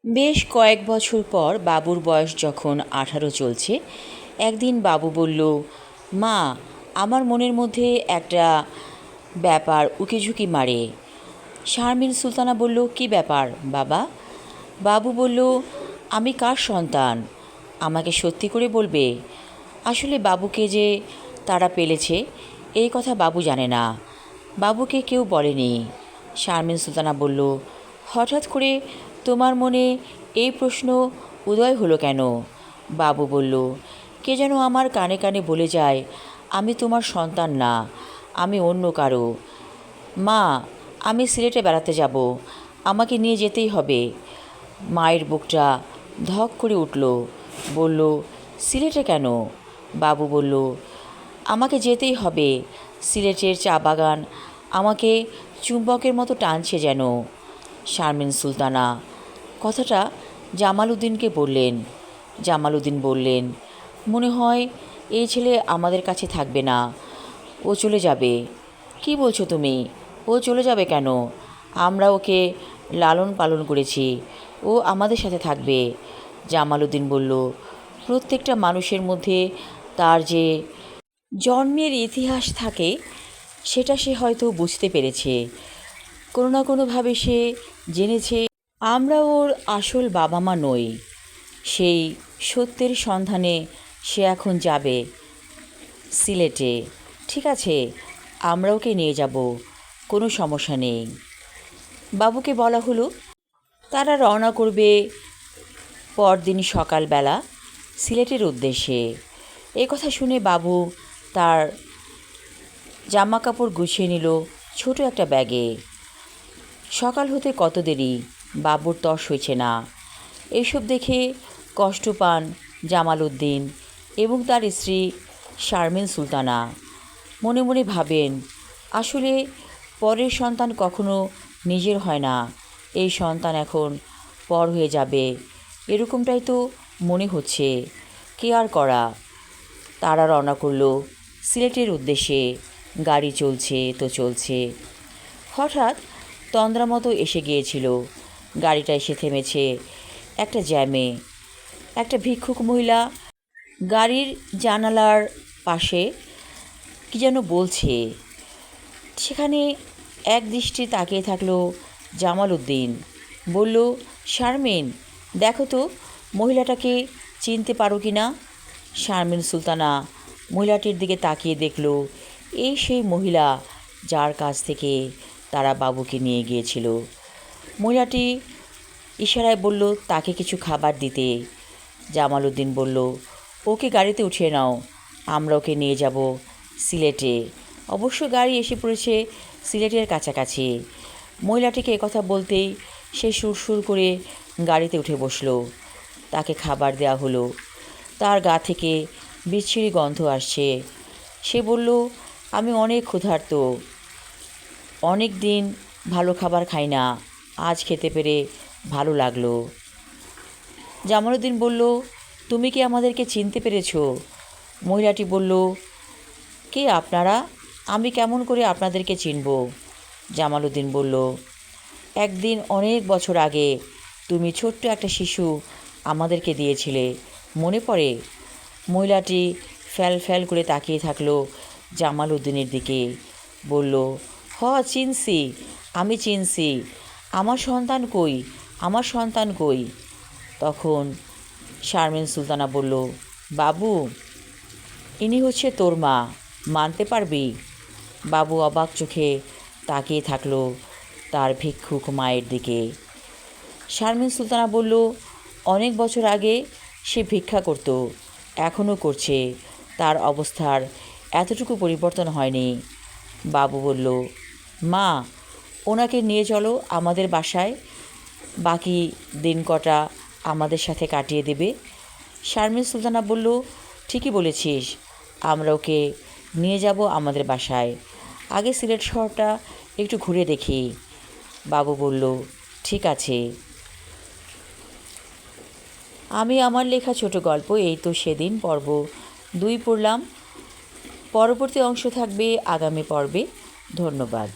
বেশ কয়েক বছর পর বাবুর বয়স যখন 18 চলছে, একদিন বাবু বলল, মা, আমার মনের মধ্যে একটা ব্যাপার উকিঝুঁকি মারে। শারমিন সুলতানা বলল, কি ব্যাপার বাবা? বাবু বলল, আমি কার সন্তান? আমাকে সত্যি করে বলবে? আসলে বাবুকে যে তারা পেলেছে এই কথা বাবু জানে না, বাবুকে কেউ বলেনি। শারমিন সুলতানা বলল, হঠাৎ করে তোমার মনে এই প্রশ্ন উদয় হলো কেন? বাবু বলল, কে যেন আমার কানে কানে বলে যায় আমি তোমার সন্তান না, আমি অন্য কারো। মা, আমি সিলেটে বেড়াতে যাব, আমাকে নিয়ে যেতেই হবে। মায়ের বুকটা ধক করে উঠল। বলল, সিলেটে কেন? বাবু বলল, আমাকে যেতেই হবে। সিলেটের চা বাগান আমাকে চুম্বকের মতো টানছে যেন। শারমিন সুলতানা কথাটা জামাল উদ্দিনকে বললেন। জামাল উদ্দিন বললেন, মনে হয় এই ছেলে আমাদের কাছে থাকবে না, ও চলে যাবে। কি বলছো তুমি? ও চলে যাবে কেন? আমরা ওকে লালন পালন করেছি, ও আমাদের সাথে থাকবে। জামাল উদ্দিন বলল, প্রত্যেকটা মানুষের মধ্যে তার যে জন্মের ইতিহাস থাকে সেটা সে হয়তো বুঝতে পেরেছে, কোনো না কোনোভাবে সে জেনেছে আমরা ওর আসল বাবা মা নই। সেই সত্যের সন্ধানে সে এখন যাবে সিলেটে। ঠিক আছে, আমরা ওকে নিয়ে যাব, কোনো সমস্যা নেই। বাবুকে বলা হলো তারা রওনা করবে পরদিন সকালবেলা সিলেটের উদ্দেশ্যে। এই কথা শুনে বাবু তার জামা কাপড় গুছিয়ে নিল ছোট একটা ব্যাগে। সকাল হতে কত দেরি, বাবুর তর সইছে না। এইসব দেখে কষ্ট পান জামাল উদ্দিন এবং তার স্ত্রী শারমিন সুলতানা। মনে মনে ভাবেন, আসলে পরের সন্তান কখনো নিজের হয় না, এই সন্তান এখন পর হয়ে যাবে, এরকমটাই তো মনে হচ্ছে। কি আর করা। তারা রওনা করলো সিলেটের উদ্দেশ্যে। গাড়ি চলছে তো চলছে। হঠাৎ তন্দ্রা মতো এসে গিয়েছিল। গাড়িটা এসে থেমেছে একটা জ্যামে। একটা ভিক্ষুক মহিলা গাড়ির জানালার পাশে কি যেন বলছে। সেখানে এক দৃষ্টি তাকিয়ে থাকলো জামাল উদ্দিন। বলল, শারমিন, দেখো তো মহিলাটাকে চিনতে পারো কি না? শারমিন সুলতানা মহিলাটির দিকে তাকিয়ে দেখল এই সেই মহিলা যার কাছ থেকে তারা বাবুকে নিয়ে গিয়েছিল। মহিলাটি ইশারায় বলল তাকে কিছু খাবার দিতে। জামাল উদ্দিন বলল, ওকে গাড়িতে উঠিয়ে নাও, আমরা ওকে নিয়ে যাব সিলেটে। অবশ্য গাড়ি এসে পড়েছে সিলেটের কাছাকাছি। মহিলাটিকে একথা বলতেই সে সুরসুর করে গাড়িতে উঠে বসল। তাকে খাবার দেওয়া হলো। তার গা থেকে বিচ্ছিরি গন্ধ আসছে। সে বলল, আমি অনেক ক্ষুধার্ত, অনেক দিন ভালো খাবার খাই না, আজ খেতে পেরে ভালো লাগলো। জামালউদ্দিন বলল, তুমি কি আমাদেরকে চিনতে পেরেছো? মহিলাটি বলল, কে আপনারা? আমি কেমন করে আপনাদেরকে চিনব? জামালউদ্দিন বলল, একদিন অনেক বছর আগে তুমি ছোট্ট একটা শিশু আমাদেরকে দিয়েছিলে, মনে পড়ে? মহিলাটি ফ্যাল ফ্যাল করে তাকিয়ে থাকলো জামাল উদ্দিনের দিকে। বলল, হ, চিনছি, আমি চিনছি। আমার সন্তান কই? আমার সন্তান কই? তখন শারমিন সুলতানা বলল, বাবু, ইনি হচ্ছে তোর মা, মানতে পারবি? বাবু অবাক চোখে তাকিয়ে থাকলো তার ভিক্ষুক মায়ের দিকে। শারমিন সুলতানা বলল, অনেক বছর আগে সে ভিক্ষা করত, এখনও করছে, তার অবস্থার এতটুকু পরিবর্তন হয়নি। বাবু বলল, মা, ওনাকে নিয়ে চলো আমাদের বাসায়, বাকি দিন কটা আমাদের সাথে কাটিয়ে দেবে। শারমিন সুলতানা বলল, ঠিকই বলেছিস, আমরা ওকে নিয়ে যাব আমাদের বাসায়, আগে সিলেট শহরটা একটু ঘুরে দেখি। বাবু বলল, ঠিক আছে। আমি আমার লেখা ছোট গল্প এই তো সেদিন পর্ব 2 পড়লাম। পরবর্তী অংশ থাকবে আগামী পর্বে। ধন্যবাদ।